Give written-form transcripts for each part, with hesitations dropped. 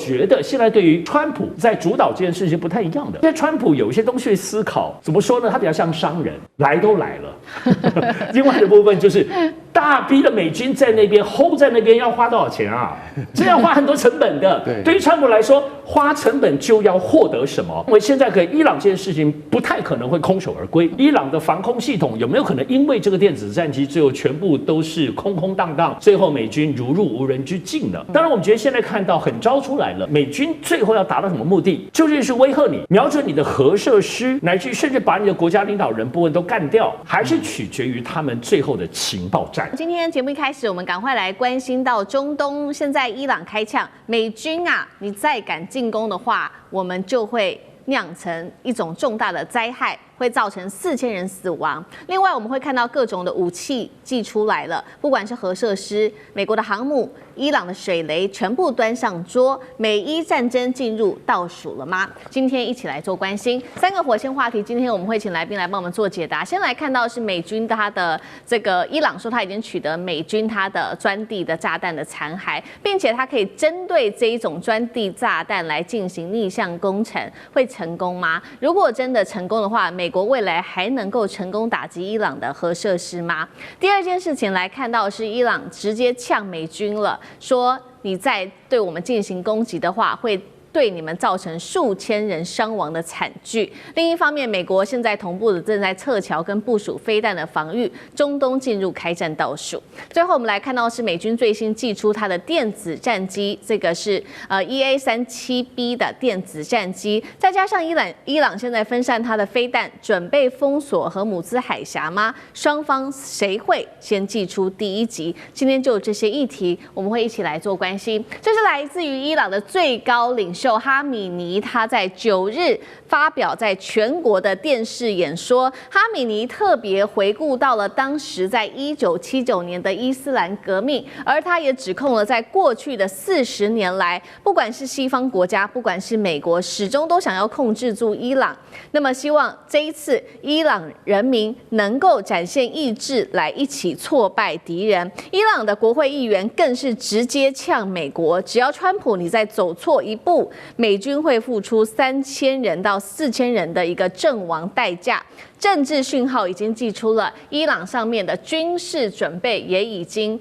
觉得现在对于川普在主导这件事情不太一样的，因为川普有一些东西思考，怎么说呢？他比较像商人，来都来了。另外的部分就是大批的美军在那边 hold 在那边要花多少钱啊？这要花很多成本的。对于川普来说，花成本就要获得什么？因为现在伊朗这件事情不太可能会空手而归。伊朗的防空系统有没有可能因为这个电子战机最后全部都是空空荡荡，最后美军如入无人之境呢？当然，我们觉得现在看到很招出来了，美军最后要达到什么目的？究竟是威吓你，瞄准你的核设施，乃至甚至把你的国家领导人部分都干掉，还是取决于他们最后的情报战？今天节目一开始，我们赶快来关心到中东，现在伊朗开枪，美军啊，你再敢进攻的话，我们就会酿成一种重大的灾害，会造成4000人死亡。另外，我们会看到各种的武器寄出来了，不管是核设施、美国的航母、伊朗的水雷，全部端上桌。美伊战争进入倒数了吗？今天一起来做关心3个火线话题。今天我们会请来宾来帮我们做解答。先来看到是美军他的这个伊朗说他已经取得美军他的钻地的炸弹的残骸，并且他可以针对这一种钻地炸弹来进行逆向工程，会成功吗？如果真的成功的话，美国未来还能够成功打击伊朗的核设施吗？第二件事情来看到是伊朗直接呛美军了，说你再对我们进行攻击的话，会对你们造成数千人伤亡的惨剧。另一方面，美国现在同步的正在撤侨跟部署飞弹的防御，中东进入开战倒数。最后我们来看到是美军最新祭出它的电子战机，这个是EA-37B 的电子战机，再加上伊朗现在分散它的飞弹，准备封锁荷姆兹海峡吗？双方谁会先祭出第一击？今天就有这些议题，我们会一起来做关心。这是来自于伊朗的最高领袖哈米尼，他在9日发表在全国的电视演说。哈米尼特别回顾到了当时在1979年的伊斯兰革命，而他也指控了在过去的40年来，不管是西方国家，不管是美国，始终都想要控制住伊朗。那么希望这一次伊朗人民能够展现意志，来一起挫败敌人。伊朗的国会议员更是直接呛美国，只要川普你再走错一步，美军会付出3000人到4000人的一个阵亡代价。政治讯号已经寄出了，伊朗上面的军事准备也已经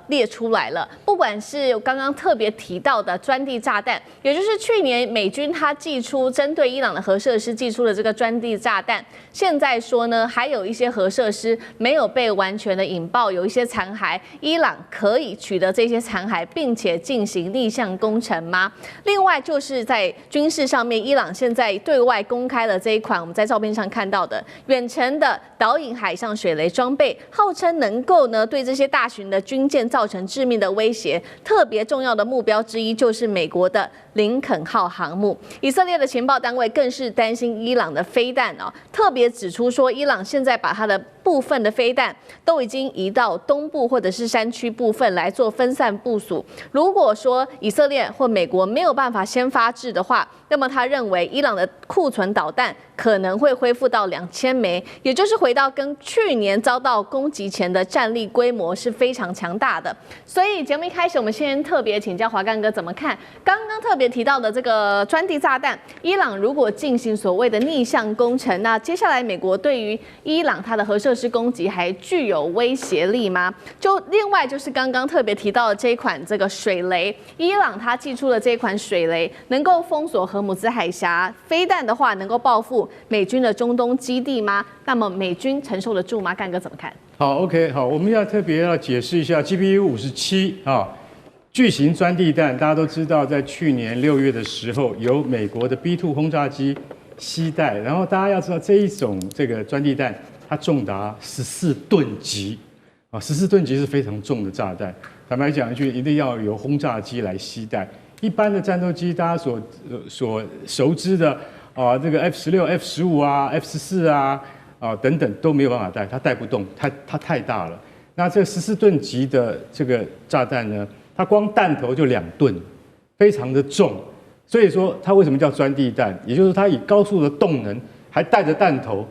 列出来了。不管是刚刚特别提到的钻地炸弹，也就是去年美军他寄出针对伊朗的核设施寄出的这个钻地炸弹，现在说呢还有一些核设施没有被完全的引爆，有一些残骸，伊朗可以取得这些残骸，并且进行逆向工程吗？另外就是在军事上面，伊朗现在对外公开了这一款我们在照片上看到的远程的导引海上水雷装备，号称能够呢对这些大型的军舰造成致命的威胁。特别重要的目标之一就是美国的林肯号航母。以色列的情报单位更是担心伊朗的飞弹哦，特别指出说，伊朗现在把它的部分的飞弹都已经移到东部或者是山区部分来做分散部署。如果说以色列或美国没有办法先发制的话，那么他认为伊朗的库存导弹可能会恢复到2000枚，也就是回到跟去年遭到攻击前的战力规模是非常强大的。所以节目一开始，我们先特别请教华干哥怎么看刚刚特别提到的这个钻地炸弹，伊朗如果进行所谓的逆向工程，那接下来美国对于伊朗它的核设施攻击还具有威胁力吗？就另外就是刚刚特别提到的这一款这个水雷，伊朗它寄出的这一款水雷能够封锁荷姆兹海峡，飞弹的话能够报复美军的中东基地吗？那么美军承受得住吗？干哥怎么看？好 ，OK， 好，我们要特别要解释一下 GBU-57啊，巨型钻地弹，大家都知道，在去年6月的时候，由美国的 B-2 轰炸机携带，然后大家要知道这一种这个钻地弹，它重达14吨级啊，14吨级是非常重的炸弹。坦白讲一句，一定要由轰炸机来携带。一般的战斗机，大家所熟知的啊，这个 F-16、F-15啊、F-14啊等等都没有办法带，它带不动，它太大了。那这14吨级的这个炸弹呢，它光弹头就2吨，非常的重。所以说它为什么叫钻地弹？也就是它以高速的动能，还带着弹头，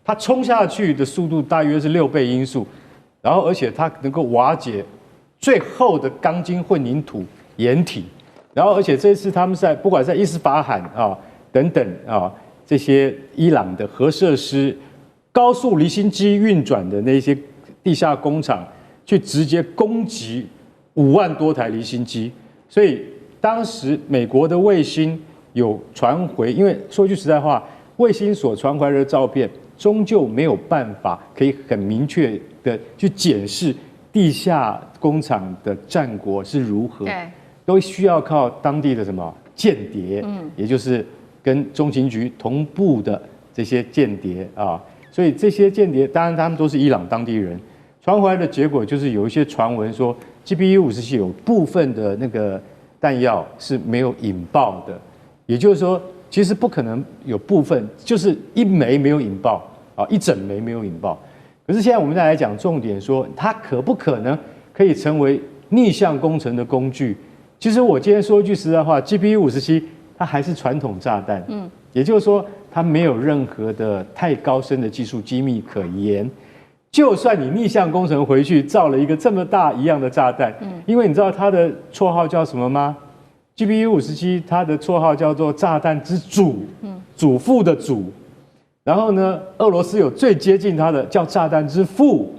它冲下去的速度大约是6倍音速，然后而且它能够瓦解最厚的钢筋混凝土掩体。然后而且这次他们不管在伊斯法罕啊等等啊这些伊朗的核设施、高速离心机运转的那些地下工厂，去直接攻击5万多台离心机，所以当时美国的卫星有传回，因为说句实在话，卫星所传回来的照片，终究没有办法可以很明确的去检视地下工厂的战果是如何，都需要靠当地的什么间谍，也就是跟中情局同步的这些间谍啊，所以这些间谍当然他们都是伊朗当地人，传回来的结果就是有一些传闻说 GBU-57有部分的那个弹药是没有引爆的，也就是说。其实不可能有部分，就是一枚没有引爆啊，一整枚没有引爆。可是现在我们再来讲重点说，它可不可能可以成为逆向工程的工具？其实我今天说一句实在话 ，GBU-57它还是传统炸弹，也就是说它没有任何的太高深的技术机密可言。就算你逆向工程回去造了一个这么大一样的炸弹，因为你知道它的绰号叫什么吗？GBU-57它的绰号叫做炸弹之祖，祖父的祖。然后呢，俄罗斯有最接近它的叫炸弹之父，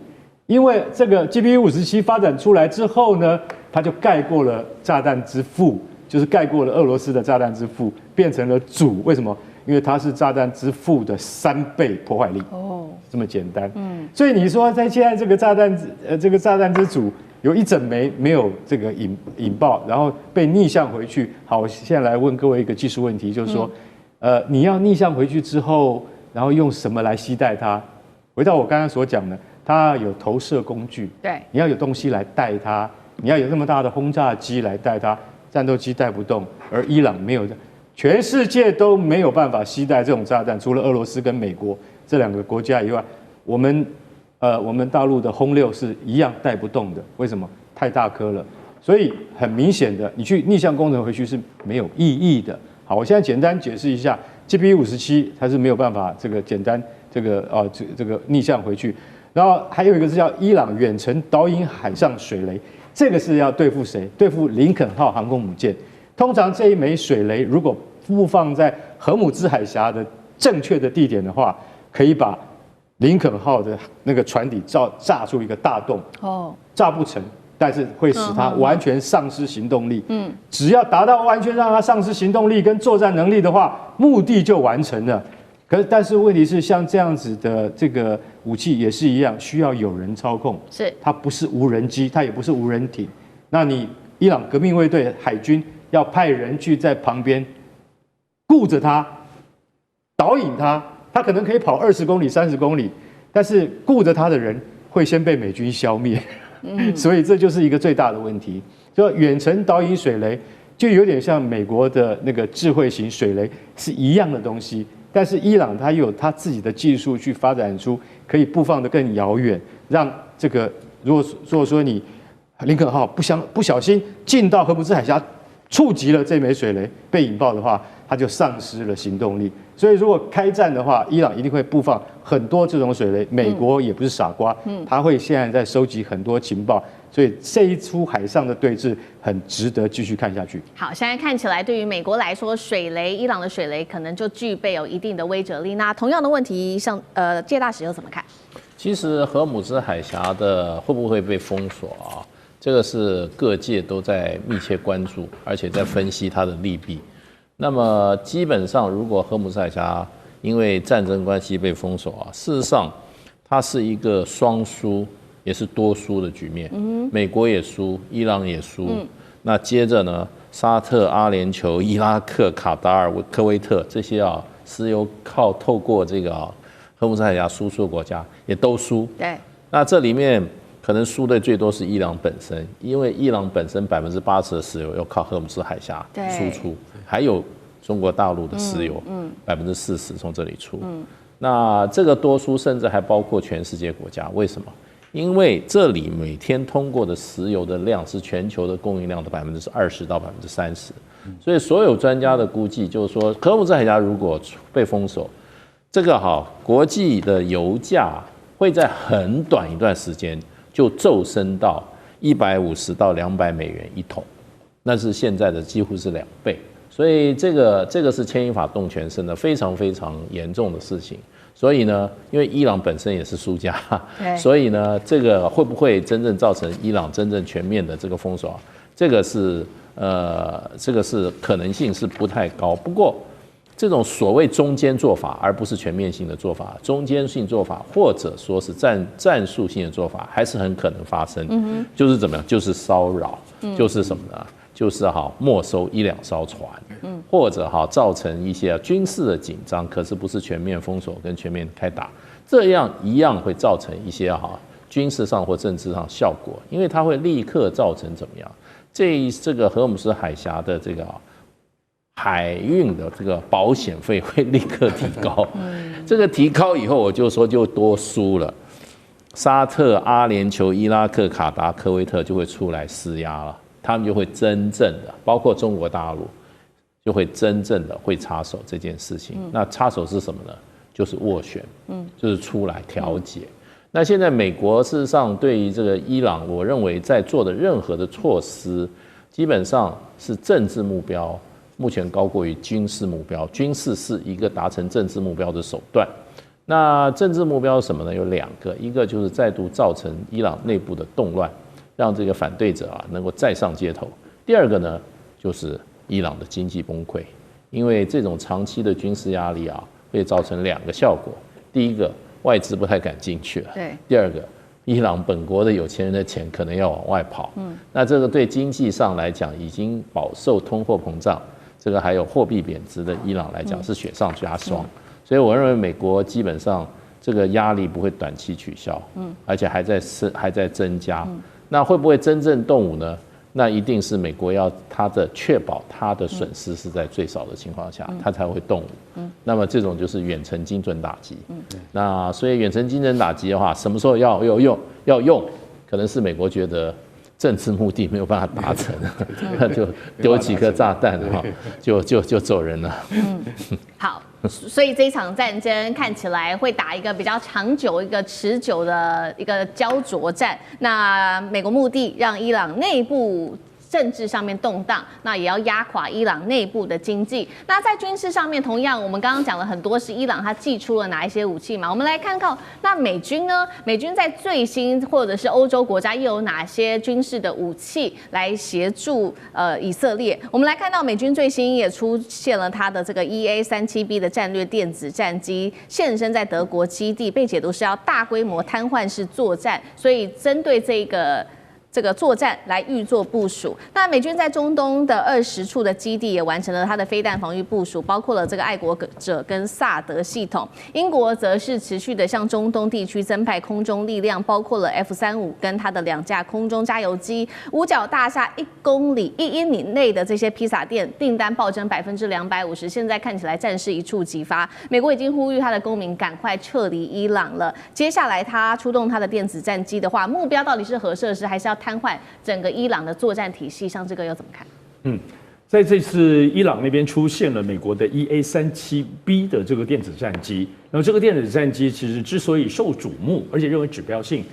因为这个 GBU-57发展出来之后呢，它就盖过了炸弹之父，就是盖过了俄罗斯的炸弹之父，变成了祖。为什么？因为它是炸弹之父的3倍破坏力。哦，这么简单。所以你说在现在这个炸弹之祖。有一整枚没有这个引爆，然后被逆向回去。好，我现在来问各位一个技术问题，就是说，你要逆向回去之后，然后用什么来携带它？回到我刚刚所讲的，它有投射工具，对，你要有东西来带它，你要有那么大的轰炸机来带它，战斗机带不动，而伊朗没有，全世界都没有办法携带这种炸弹，除了俄罗斯跟美国这2个国家以外，我们大陆的轰6是一样带不动的，为什么？太大颗了，所以很明显的，你去逆向工程回去是没有意义的。好，我现在简单解释一下 ，GBU-57它是没有办法这个简单这个逆向回去，然后还有一个是叫伊朗远程导引海上水雷，这个是要对付谁？对付林肯号航空母舰。通常这一枚水雷如果布放在荷姆兹海峡的正确的地点的话，可以把林肯号的那个船底炸出一个大洞，炸不成，但是会使它完全丧失行动力。只要达到完全让它丧失行动力跟作战能力的话，目的就完成了。但是问题是，像这样子的这个武器也是一样，需要有人操控，它不是无人机，它也不是无人艇。那你伊朗革命卫队海军要派人去在旁边顾着它，导引它。他可能可以跑20公里、30公里，但是顾着他的人会先被美军消灭，所以这就是一个最大的问题。就远程导引水雷，就有点像美国的那个智慧型水雷是一样的东西，但是伊朗它又有它自己的技术去发展出可以布放得更遥远，让这个如果说你林肯号不小心进到荷姆兹海峡，触及了这枚水雷被引爆的话，它就丧失了行动力。所以如果开战的话，伊朗一定会布放很多这种水雷。美国也不是傻瓜，他会现在在收集很多情报，所以这一出海上的对峙很值得继续看下去。好，现在看起来对于美国来说，伊朗的水雷可能就具备有一定的威慑力。那同样的问题，像介大使又怎么看？其实荷姆兹海峡的会不会被封锁啊？这个是各界都在密切关注，而且在分析它的利弊。那么基本上，如果荷姆兹海峡因为战争关系被封锁啊，事实上它是一个双输也是多输的局面。美国也输，伊朗也输。那接着呢，沙特、阿联酋、伊拉克、卡达尔、科威特这些石油透过这个荷姆兹海峡输出的国家也都输。对。那这里面可能输的最多是伊朗本身，因为伊朗本身80%的石油要靠荷姆兹海峡输出，还有中国大陆的石油，40%从这里出。那这个多输甚至还包括全世界国家，为什么？因为这里每天通过的石油的量是全球的供应量的20%到30%，所以所有专家的估计就是说，荷姆兹海峡如果被封锁，这个国际的油价会在很短一段时间就骤升到150到200美元一桶。那是现在的几乎是2倍。所以这个是牵一发动全身的非常非常严重的事情。所以呢，因为伊朗本身也是输家，所以呢，这个会不会真正造成伊朗真正全面的这个封锁？这个是可能性是不太高。不过，这种所谓中间做法，而不是全面性的做法，中间性做法或者说是战术性的做法，还是很可能发生。就是怎么样？就是骚扰，就是什么呢？就是没收1-2艘船，或者造成一些军事的紧张，可是不是全面封锁跟全面开打，这样一样会造成一些军事上或政治上效果，因为它会立刻造成怎么样？这个荷尔姆斯海峡的这个海运的这个保险费会立刻提高，这个提高以后，我就说就多输了。沙特、阿联酋、伊拉克、卡达、科威特就会出来施压了。他们就会真正的，包括中国大陆，就会真正的会插手这件事情。那插手是什么呢？就是斡旋，就是出来调解。那现在美国事实上对于这个伊朗，我认为在做的任何的措施，基本上是政治目标，目前高过于军事目标。军事是一个达成政治目标的手段。那政治目标是什么呢？有2个，一个就是再度造成伊朗内部的动乱。让这个反对者能够再上街头。第2个呢，就是伊朗的经济崩溃，因为这种长期的军事压力会造成2个效果。第一个，外资不太敢进去了；第2个，伊朗本国的有钱人的钱可能要往外跑。那这个对经济上来讲，已经饱受通货膨胀，这个还有货币贬值的伊朗来讲是雪上加霜。所以我认为美国基本上这个压力不会短期取消，而且还在增加。那会不会真正动武呢？那一定是美国要确保它的损失是在最少的情况下，它才会动武。那么这种就是远程精准打击。那所以远程精准打击的话，什么时候要用？可能是美国觉得政治目的没有办法达成，那就丢几颗炸弹就走人了。好。所以这一场战争看起来会打一个比较长久、一个持久的一个焦灼战。那美国目的让伊朗内部政治上面动荡，那也要压垮伊朗内部的经济。那在军事上面，同样我们刚刚讲了很多是伊朗它祭出了哪一些武器嘛？我们来看看那美军呢？美军在最新或者是欧洲国家又有哪些军事的武器来协助以色列？我们来看到美军最新也出现了它的这个 EA-37B 的战略电子战机现身在德国基地，被解读是要大规模瘫痪式作战，所以针对这个作战来预做部署。那美军在中东的20处的基地也完成了它的飞弹防御部署，包括了这个爱国者跟萨德系统。英国则是持续的向中东地区增派空中力量，包括了 F-35跟它的2架空中加油机。五角大厦1英里内的这些披萨店订单暴增250%，现在看起来战事一触即发。美国已经呼吁他的公民赶快撤离伊朗了。接下来他出动他的电子战机的话，目标到底是核设施还是要瘫痪整个伊朗的作战体系？像这个又怎么看？在这次伊朗那边出现了美国的 EA-37B 的这个电子战机，然后这个电子战机其实之所以受瞩目，而且认为指标性，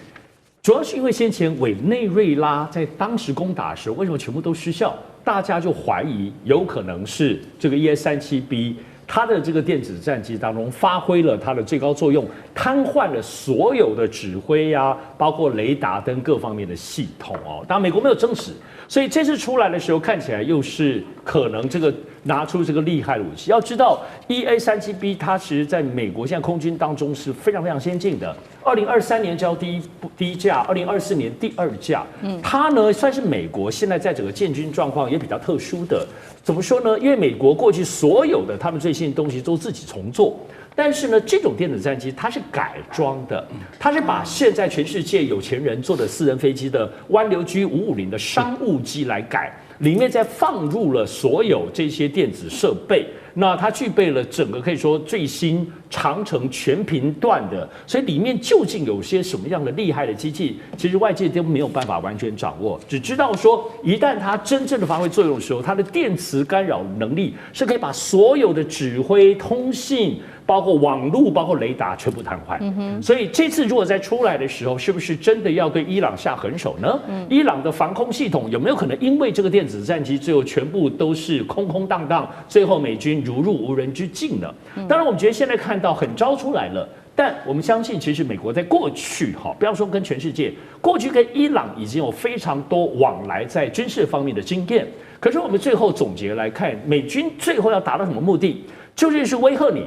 主要是因为先前委内瑞拉在当时攻打的时候，为什么全部都失效？大家就怀疑有可能是这个 EA-37B。它的这个电子战机当中发挥了它的最高作用，瘫痪了所有的指挥包括雷达灯各方面的系统当然美国没有证实，所以这次出来的时候看起来又是可能这个拿出这个厉害的武器。要知道 EA-37B 它其实在美国现在空军当中是非常非常先进的，2023年交第一架，2024年第2架。它呢算是美国现在在整个建军状况也比较特殊的。怎么说呢？因为美国过去所有的他们最新的东西都自己重做，但是呢，这种电子战机它是改装的，它是把现在全世界有钱人坐的私人飞机的湾流 G550的商务机来改，里面再放入了所有这些电子设备。那它具备了整个可以说最新长程全频段的，所以里面究竟有些什么样的厉害的机器，其实外界都没有办法完全掌握，只知道说一旦它真正的发挥作用的时候，它的电磁干扰能力是可以把所有的指挥、通信，包括网络、包括雷达全部瘫痪。所以这次如果在出来的时候，是不是真的要对伊朗下狠手呢？伊朗的防空系统有没有可能因为这个电子战机最后全部都是空空荡荡，最后美军如入无人之境呢？当然，我们觉得现在看到很招出来了。但我们相信，其实美国在过去，不要说跟全世界，过去跟伊朗已经有非常多往来在军事方面的经验。可是我们最后总结来看，美军最后要达到什么目的？就是威吓你，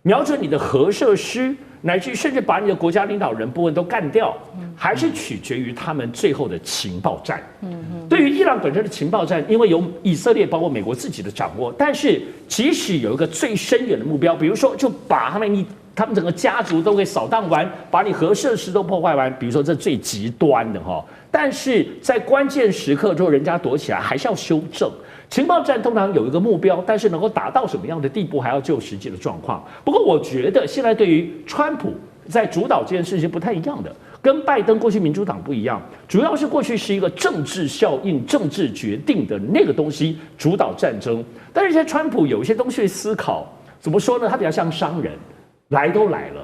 瞄准你的核设施，乃至甚至把你的国家领导人部分都干掉，还是取决于他们最后的情报战。对于伊朗本身的情报战，因为有以色列包括美国自己的掌握，但是即使有一个最深远的目标，比如说就把他们整个家族都给扫荡完，把你核设施都破坏完，比如说这最极端的哈。但是在关键时刻之后，人家躲起来还是要修正。情报战通常有一个目标，但是能够达到什么样的地步，还要就实际的状况。不过我觉得现在对于川普在主导这件事情不太一样的，跟拜登过去民主党不一样，主要是过去是一个政治效应、政治决定的那个东西主导战争，但是现在川普有一些东西思考，怎么说呢？他比较像商人。来都来了，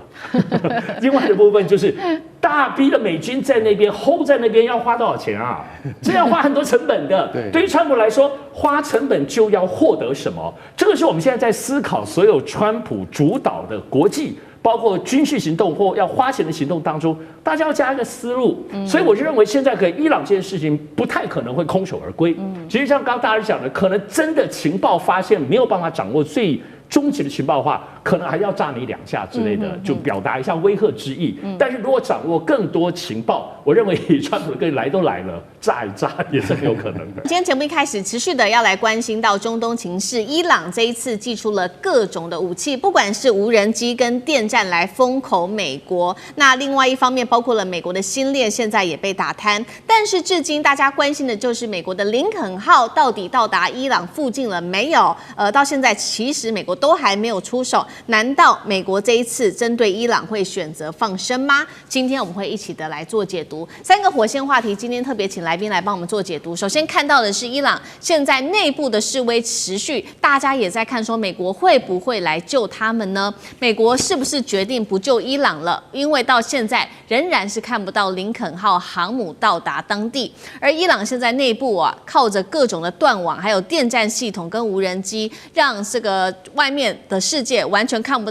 另外的部分就是大批的美军在那边 hold 在那边要花多少钱啊？这要花很多成本的。对于川普来说，花成本就要获得什么？这个是我们现在在思考所有川普主导的国际，包括军事行动或要花钱的行动当中，大家要加一个思路。所以我就认为现在跟伊朗这件事情不太可能会空手而归。其实像刚刚大家讲的，可能真的情报发现没有办法掌握最终极的情报的话，可能还要炸你2下之类的，就表达一下威吓之意。但是如果掌握更多情报，我认为川普跟来都来了，炸一炸也是很有可能的。今天节目一开始持续的要来关心到中东情势，伊朗这一次祭出了各种的武器，不管是无人机跟电战来封口美国。那另外一方面，包括了美国的新链现在也被打瘫，但是至今大家关心的就是美国的林肯号到底到达伊朗附近了没有？到现在其实美国都还没有出手。难道美国这一次针对伊朗会选择放生吗？今天我们会一起的来做解读3个火线话题，今天特别请来宾来帮我们做解读。首先看到的是伊朗现在内部的示威持续，大家也在看说美国会不会来救他们呢？美国是不是决定不救伊朗了？因为到现在仍然是看不到林肯号航母到达当地，而伊朗现在内部靠着各种的断网，还有电战系统跟无人机，让这个外面的世界完全看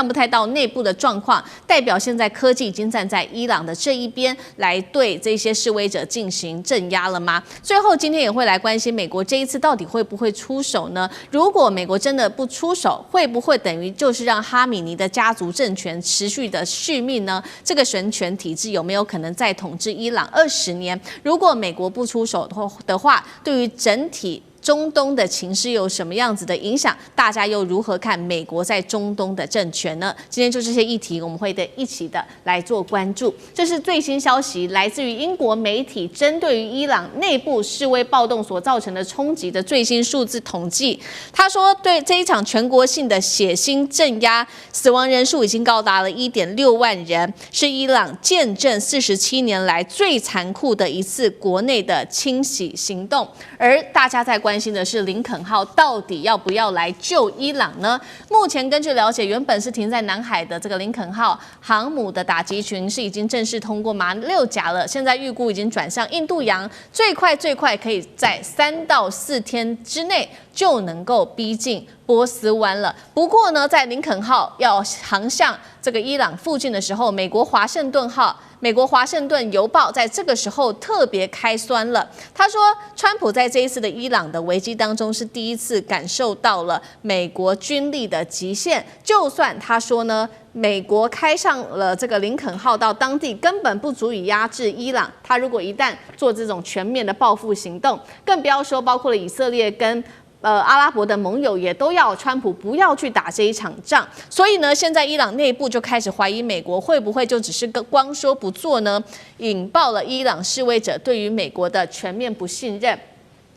不太到内部的状况，代表现在科技已经站在伊朗的这一边，来对这些示威者进行镇压了吗？最后今天也会来关心美国这一次到底会不会出手呢？如果美国真的不出手，会不会等于就是让哈米尼的家族政权持续的续命呢？这个神权体制有没有可能再统治伊朗20年？如果美国不出手的话，对于整体中东的情势有什么样子的影响？大家又如何看美国在中东的政权呢？今天就这些议题，我们会一起的来做关注。这是最新消息，来自于英国媒体针对于伊朗内部示威暴动所造成的冲击的最新数字统计。他说，对这一场全国性的血腥镇压，死亡人数已经高达了1.6万人，是伊朗见证47年来最残酷的一次国内的清洗行动。而大家在关心的是林肯号到底要不要来救伊朗呢？目前根据了解，原本是停在南海的这个林肯号航母的打击群是已经正式通过马六甲了，现在预估已经转向印度洋，最快可以在3到4天之内就能够逼近波斯湾了。不过呢，在林肯号要航向这个伊朗附近的时候，美国华盛顿邮报在这个时候特别开酸了。他说，川普在这一次的伊朗的危机当中是第一次感受到了美国军力的极限。就算他说呢，美国开上了这个林肯号到当地，根本不足以压制伊朗。他如果一旦做这种全面的报复行动，更不要说包括了以色列跟阿拉伯的盟友也都要川普不要去打这一场仗。所以呢，现在伊朗内部就开始怀疑美国会不会就只是光说不做呢，引爆了伊朗示威者对于美国的全面不信任。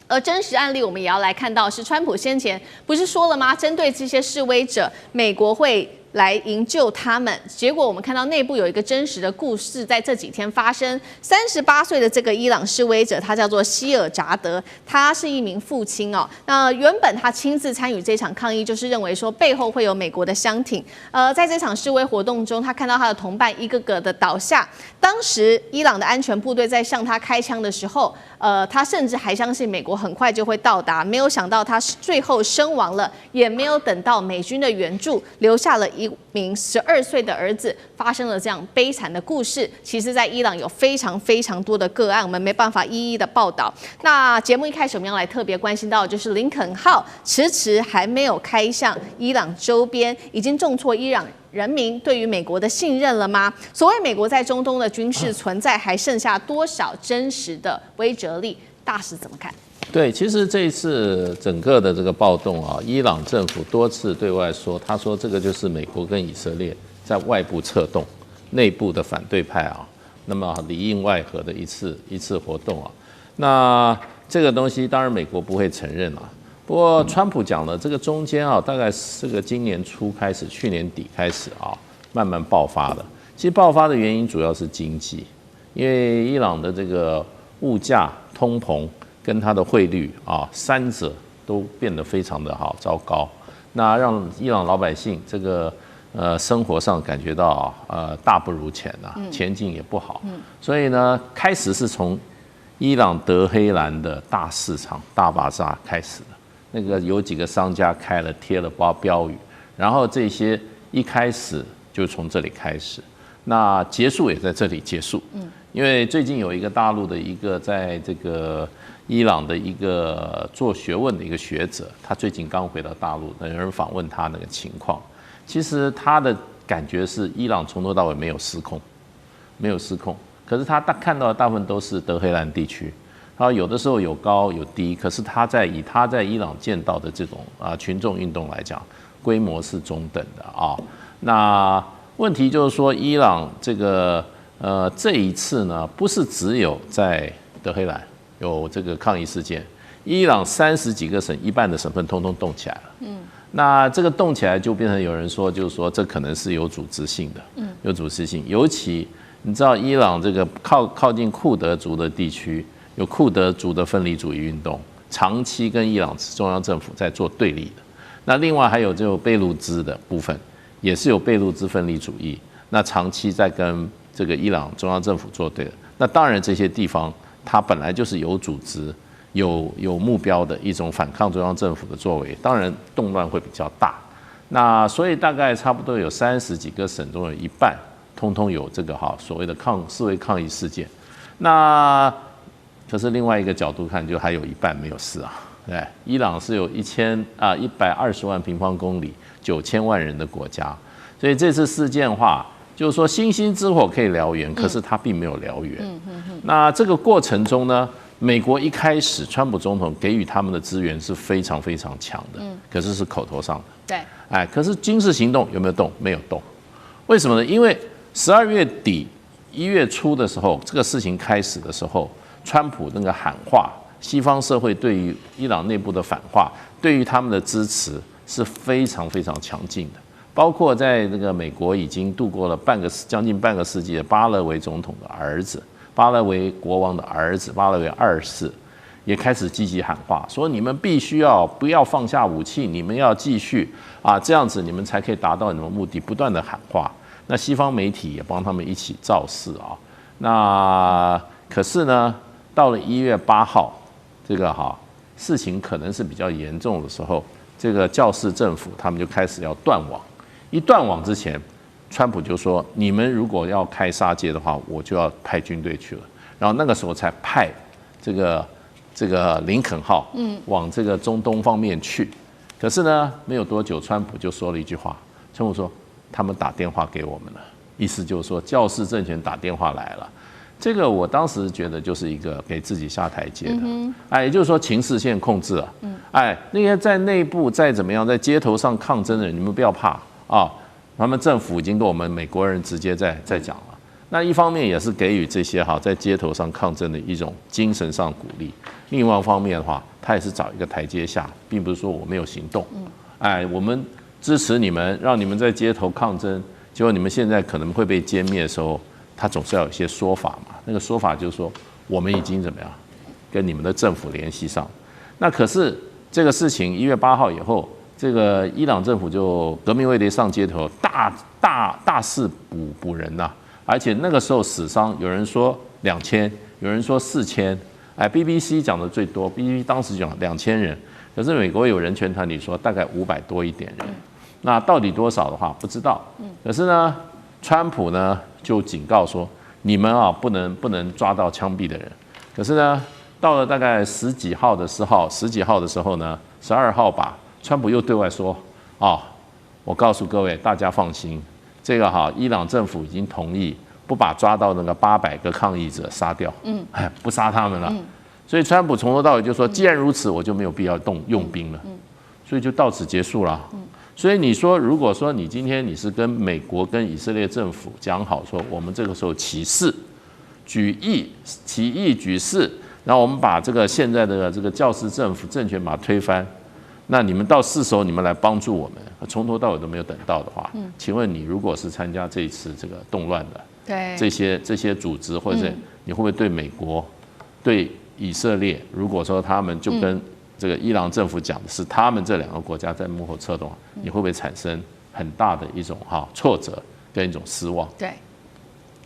而真实案例我们也要来看到，是川普先前不是说了吗？针对这些示威者，美国会来营救他们。结果我们看到内部有一个真实的故事，在这几天发生。38岁的这个伊朗示威者，他叫做希尔扎德，他是一名父亲哦。那原本他亲自参与这场抗议，就是认为说背后会有美国的箱艇。在这场示威活动中，他看到他的同伴一个个的倒下。当时伊朗的安全部队在向他开枪的时候，他甚至还相信美国很快就会到达，没有想到他最后身亡了，也没有等到美军的援助，留下了一名12岁的儿子，发生了这样悲惨的故事。其实，在伊朗有非常非常多的个案，我们没办法一一的报道。那节目一开始我们要来特别关心到的就是林肯号迟迟还没有开向伊朗周边，已经重挫伊朗人民对于美国的信任了吗？所谓美国在中东的军事存在，还剩下多少真实的威慑力？大使怎么看？对，其实这一次整个的这个暴动啊，伊朗政府多次对外说，他说这个就是美国跟以色列在外部策动，内部的反对派啊，那么里应外合的一次活动啊。那这个东西当然美国不会承认啊。不过川普讲了，这个中间啊，大概这个今年初开始，去年底开始啊，慢慢爆发的。其实爆发的原因主要是经济，因为伊朗的这个物价、通膨跟它的汇率啊，三者都变得非常的好糟糕，那让伊朗老百姓这个生活上感觉到大不如前啊，前景也不好，所以呢，开始是从伊朗德黑兰的大市场大巴扎开始的，那个有几个商家贴了标语，然后这些一开始就从这里开始，那结束也在这里结束，因为最近有一个大陆的一个在这个伊朗的一个做学问的一个学者，他最近刚回到大陆，有人访问他那个情况，其实他的感觉是伊朗从头到尾没有失控，可是他看到的大部分都是德黑兰地区，然后有的时候有高有低，可是以他在伊朗见到的这种群众运动来讲，规模是中等的啊。那问题就是说，伊朗这个这一次呢，不是只有在德黑兰有这个抗议事件，伊朗30几个省，一半的省份通通动起来了。那这个动起来就变成有人说，就是说这可能是有组织性的，有组织性。尤其你知道，伊朗这个靠近库德族的地区，有库德族的分离主义运动，长期跟伊朗中央政府在做对立的。那另外还有就贝鲁兹的部分，也是有贝鲁兹分离主义，那长期在跟这个伊朗中央政府作对的。那当然这些地方它本来就是有组织、有目标的一种反抗中央政府的作为，当然动乱会比较大。那所以大概差不多有30几个省中有一半，通通有这个所谓的示威抗议事件。那可是另外一个角度看，就还有一半没有事啊。对，伊朗是有120万平方公里、9000万人的国家，所以这次事件的话，就是说星星之火可以燎原，可是它并没有燎原。那这个过程中呢，美国一开始川普总统给予他们的资源是非常非常强的，可是是口头上的。对，可是军事行动有没有动？没有动。为什么呢？因为12月底、1月初的时候，这个事情开始的时候，川普那个喊话，西方社会对于伊朗内部的反话，对于他们的支持是非常非常强劲的。包括在那个美国已经度过了将近半个世纪的巴勒维总统的儿子，巴勒维国王的儿子巴勒维2世，也开始积极喊话，说你们必须不要放下武器，你们要继续这样子你们才可以达到你们目的，不断的喊话。那西方媒体也帮他们一起造势那可是呢，到了1月8号，这个事情可能是比较严重的时候，这个教士政府他们就开始要断网。一断网之前，川普就说：“你们如果要开杀戒的话，我就要派军队去了。”然后那个时候才派这个林肯号往这个中东方面去。可是呢，没有多久，川普就说了一句话，川普说：“他们打电话给我们了。”意思就是说，教士政权打电话来了。这个我当时觉得就是一个给自己下台阶的，也就是说情势现在控制了，那些在内部再怎么样，在街头上抗争的人，你们不要怕他们政府已经跟我们美国人直接在讲了。那一方面也是给予这些在街头上抗争的一种精神上鼓励，另外一方面的话，他也是找一个台阶下，并不是说我没有行动，我们支持你们，让你们在街头抗争，结果你们现在可能会被歼灭的时候，他总是要有一些说法嘛。那个说法就是说，我们已经怎么样，跟你们的政府联系上。那可是这个事情1月8号以后，这个伊朗政府就革命卫队上街头，大肆捕人呐、而且那个时候死伤有人说2000，有人说4000，哎 ，BBC 讲的最多 ，BBC 当时讲2000人，可是美国有人权团体说大概500多一点人，那到底多少的话不知道。可是呢，川普呢就警告说，你们啊不能抓到枪毙的人。可是呢，到了大概10几号的时候呢，12号吧，川普又对外说，我告诉各位，大家放心，这个伊朗政府已经同意不把抓到那个800个抗议者杀掉，不杀他们了。所以川普从头到尾就说，既然如此，我就没有必要用兵了，所以就到此结束了。所以你说，如果说你今天你是跟美国跟以色列政府讲好说，我们这个时候起义举事，然后我们把这个现在的这个教师政府政权把它推翻，那你们到是时候你们来帮助我们，从头到尾都没有等到的话，请问你如果是参加这一次这个动乱的，对这些组织，或者你会不会对美国、对以色列，如果说他们就跟这个伊朗政府讲的是他们这2个国家在幕后策动，你会不会产生很大的一种挫折跟一种失望？对，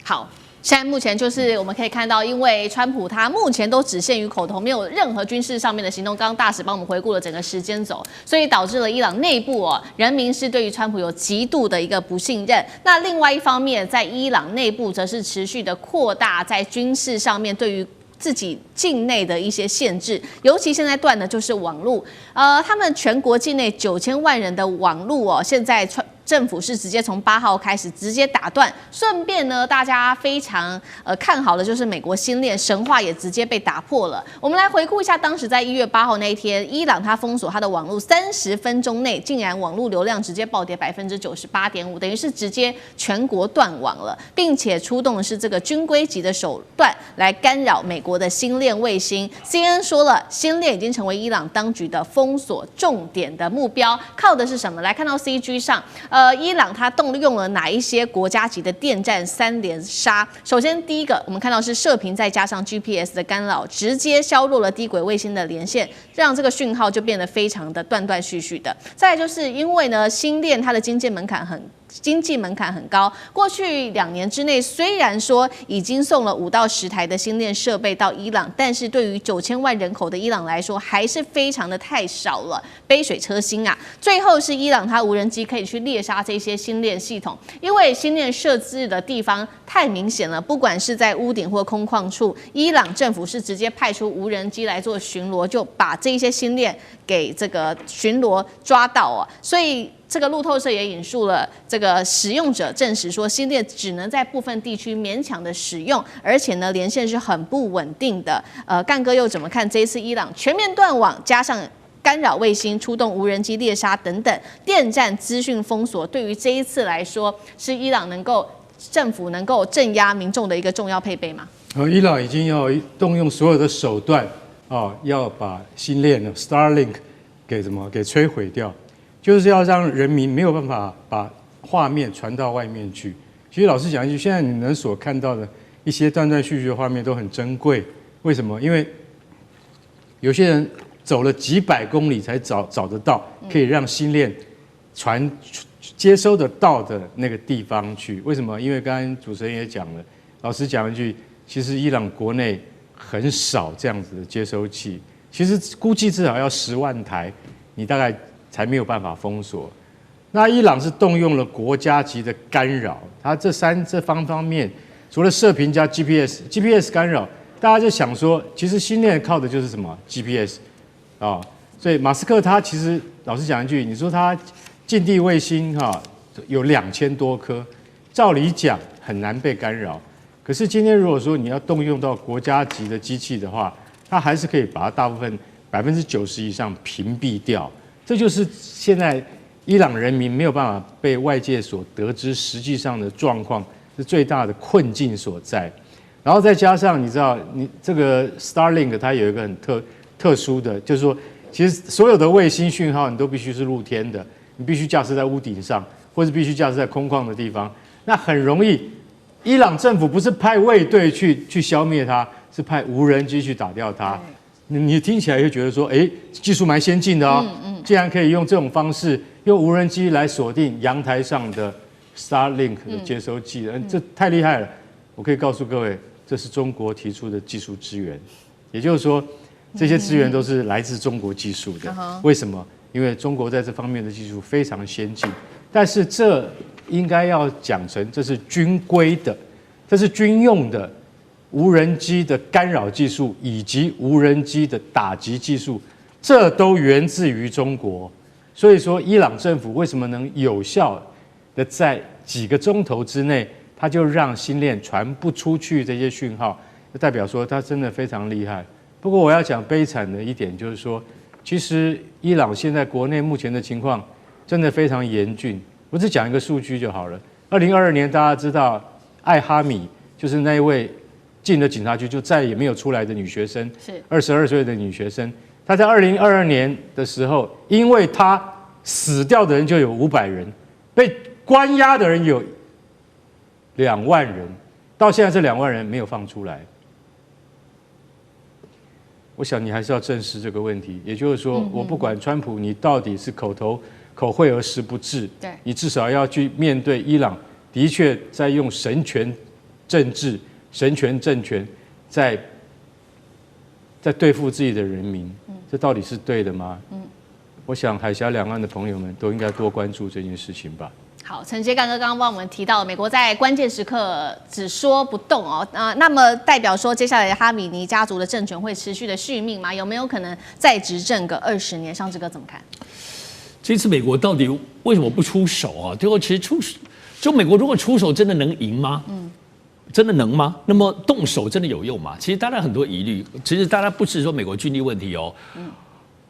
好。现在目前就是我们可以看到，因为川普他目前都只限于口头，没有任何军事上面的行动。刚刚大使帮我们回顾了整个时间轴，所以导致了伊朗内部人民是对于川普有极度的一个不信任。那另外一方面，在伊朗内部则是持续的扩大在军事上面对于自己境内的一些限制，尤其现在断的就是网络。他们全国境内9000万人的网络现在政府是直接从8号开始直接打断，顺便呢，大家非常看好的就是美国星链神话也直接被打破了。我们来回顾一下，当时在1月8号那一天，伊朗它封锁它的网络30分钟内，竟然网络流量直接暴跌98.5%，等于是直接全国断网了，并且出动的是这个军规级的手段来干扰美国的星链卫星。CNN 说了，星链已经成为伊朗当局的封锁重点的目标，靠的是什么？来看到 CG 上，伊朗它动用了哪一些国家级的电战3连杀？首先第一个，我们看到是射频再加上 GPS 的干扰，直接削弱了低轨卫星的连线，让这个讯号就变得非常的断断续续的。再来就是因为呢，星链它的经济门槛很高，过去2年之内，虽然说已经送了5到10台的星链设备到伊朗，但是对于9000万人口的伊朗来说，还是非常的太少了，杯水车薪啊。最后是伊朗它无人机可以去猎杀这些星链系统，因为星链设置的地方太明显了，不管是在屋顶或空旷处，伊朗政府是直接派出无人机来做巡逻，就把这些星链给这个巡逻抓到所以这个路透社也引述了这个使用者证实说，星链只能在部分地区勉强的使用，而且呢连线是很不稳定的。干哥又怎么看这一次伊朗全面断网，加上干扰卫星、出动无人机猎杀等等电战资讯封锁，对于这一次来说，是伊朗政府能够镇压民众的一个重要配备吗？伊朗已经要动用所有的手段要把星链 Starlink 给摧毁掉。就是要让人民没有办法把画面传到外面去。其实老实讲一句，现在你们所看到的一些断断续续的画面都很珍贵。为什么？因为有些人走了几百公里才找得到可以让星链接收得到的那个地方去。为什么？因为刚刚主持人也讲了，老实讲一句，其实伊朗国内很少这样子的接收器，其实估计至少要10万台，你大概才没有办法封锁。那伊朗是动用了国家级的干扰，它这方面，除了射频加 GPS 干扰，大家就想说，其实星链靠的就是什么 GPS 所以马斯克他其实老实讲一句，你说他近地卫星有2000多颗，照理讲很难被干扰。可是今天如果说你要动用到国家级的机器的话，它还是可以把它大部分90%以上屏蔽掉。这就是现在伊朗人民没有办法被外界所得知实际上的状况，是最大的困境所在。然后再加上你知道，你这个 Starlink 它有一个很特殊的，就是说，其实所有的卫星讯号你都必须是露天的，你必须架设在屋顶上，或是必须架设在空旷的地方，那很容易。伊朗政府不是派卫队去消灭它，是派无人机去打掉它。你听起来就觉得说，技术蛮先进的哦，竟然可以用这种方式，用无人机来锁定阳台上的 Starlink 的接收器，这太厉害了。我可以告诉各位，这是中国提出的技术支援，也就是说，这些资源都是来自中国技术的。为什么？因为中国在这方面的技术非常先进，但是这应该要讲成这是军规的，这是军用的无人机的干扰技术以及无人机的打击技术，这都源自于中国。所以说，伊朗政府为什么能有效的在几个钟头之内，他就让星链传不出去这些讯号，就代表说他真的非常厉害。不过我要讲悲惨的一点就是说，其实伊朗现在国内目前的情况真的非常严峻。我只讲一个数据就好了。2022年大家知道艾哈米就是那一位进了警察局就再也没有出来的女学生，是22岁的女学生。她在2022年的时候，因为她死掉的人就有500人，被关押的人有2万人，到现在这2万人没有放出来。我想你还是要正视这个问题，也就是说，我不管川普你到底是口惠而实不至，你至少要去面对伊朗的确在用神权政治、神权政权在对付自己的人民，这到底是对的吗？我想海峡两岸的朋友们都应该多关注这件事情吧。好，陈杰干哥刚刚帮我们提到，美国在关键时刻只说不动哦，那么代表说接下来哈米尼家族的政权会持续的续命吗？有没有可能再执政个20年？上志哥怎么看？这次美国到底为什么不出手啊？最后其实就美国如果出手，真的能赢吗？真的能吗？那么动手真的有用吗？其实大家很多疑虑。其实大家不是说美国军力问题哦。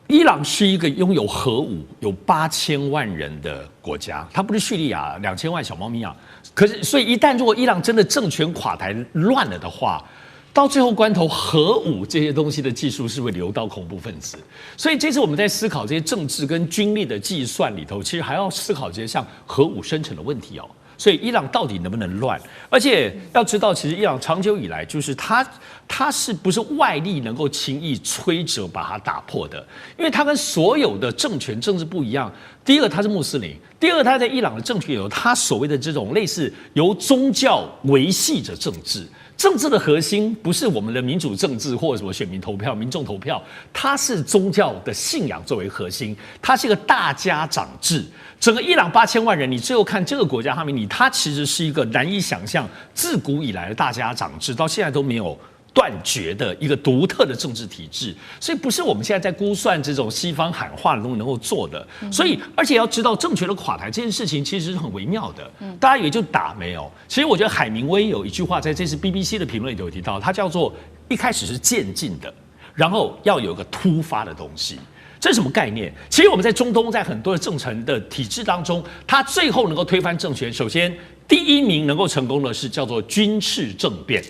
伊朗是一个拥有核武、有8000万人的国家，它不是叙利亚2000万小猫咪啊。可是，所以一旦如果伊朗真的政权垮台乱了的话，到最后关头，核武这些东西的技术是会流到恐怖分子。所以这次我们在思考这些政治跟军力的计算里头，其实还要思考这些像核武生成的问题哦。所以伊朗到底能不能乱？而且要知道，其实伊朗长久以来就是它是不是外力能够轻易摧折把它打破的？因为它跟所有的政权政治不一样。第一个，它是穆斯林；第二个，它在伊朗的政权有它所谓的这种类似由宗教维系着政治。政治的核心不是我们的民主政治或者什么选民投票、民众投票，它是宗教的信仰作为核心，它是一个大家长制。整个伊朗8000万人，你最后看这个国家哈米尼，它其实是一个难以想象，自古以来的大家长制，到现在都没有断绝的一个独特的政治体制，所以不是我们现在在估算这种西方喊话的东西能够做的。所以，而且要知道政权的垮台这件事情其实是很微妙的。大家以为就打没有，其实我觉得海明威有一句话在这次 BBC 的评论里头有提到，它叫做一开始是渐进的，然后要有个突发的东西。这是什么概念？其实我们在中东，在很多的政权的体制当中，它最后能够推翻政权，首先第一名能够成功的是叫做军事政变，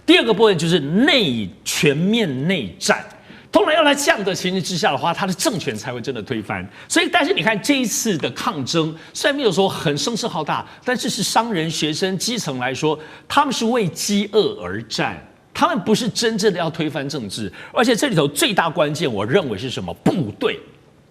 第二个部分就是全面内战。通常要在这样的情形之下的话，他的政权才会真的推翻。所以，但是你看这一次的抗争，虽然没有说很声势浩大，但是是商人、学生、基层来说，他们是为饥饿而战。他们不是真正的要推翻政治，而且这里头最大关键，我认为是什么？部队